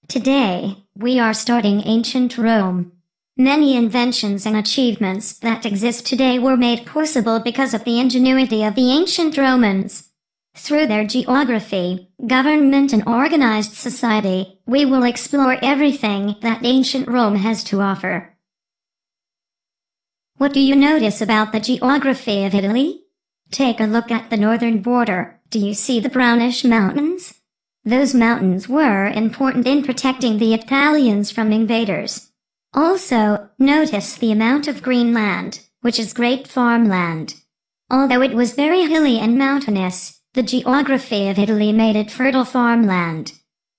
Today, we are starting ancient Rome. Many inventions and achievements that exist today were made possible because of the ingenuity of the ancient Romans. Through their geography, government and organized society, we will explore everything that ancient Rome has to offer. What do you notice about the geography of Italy? Take a look at the northern border. Do you see the brownish mountains? Those mountains were important in protecting the Italians from invaders. Also, notice the amount of green land, which is great farmland. Although it was very hilly and mountainous, the geography of Italy made it fertile farmland.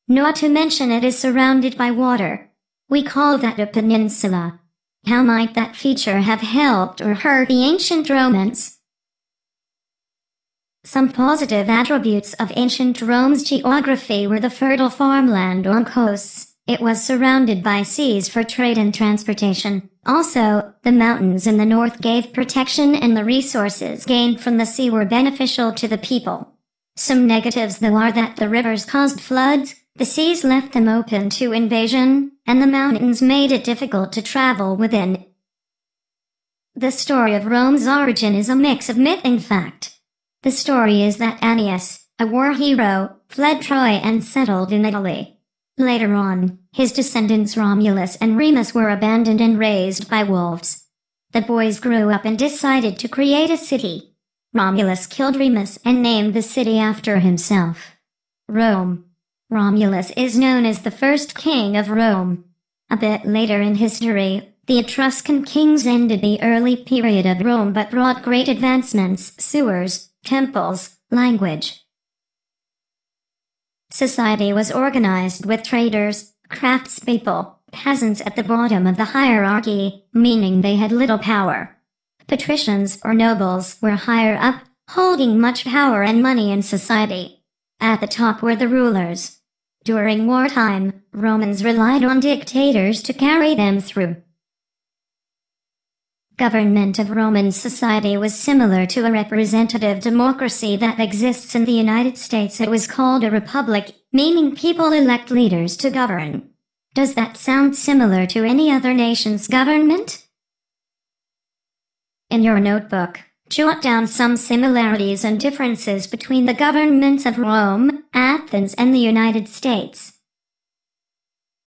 Not to mention it is surrounded by water. We call that a peninsula. How might that feature have helped or hurt the ancient Romans? Some positive attributes of ancient Rome's geography were the fertile farmland on coasts. It was surrounded by seas for trade and transportation. Also, the mountains in the north gave protection and the resources gained from the sea were beneficial to the people. Some negatives though are that the rivers caused floods, the seas left them open to invasion, and the mountains made it difficult to travel within. The story of Rome's origin is a mix of myth and fact. The story is that Annius, a war hero, fled Troy and settled in Italy. Later on, his descendants Romulus and Remus were abandoned and raised by wolves. The boys grew up and decided to create a city. Romulus killed Remus and named the city after himself. Rome. Romulus is known as the first king of Rome. A bit later in history, the Etruscan kings ended the early period of Rome but brought great advancements: sewers, temples, language. Society was organized with traders, craftspeople, peasants at the bottom of the hierarchy, meaning they had little power. Patricians or nobles were higher up, holding much power and money in society. At the top were the rulers. During wartime, Romans relied on dictators to carry them through. Government of Roman society was similar to a representative democracy that exists in the United States. It was called a republic, meaning people elect leaders to govern. Does that sound similar to any other nation's government? In your notebook, jot down some similarities and differences between the governments of Rome, Athens, and the United States.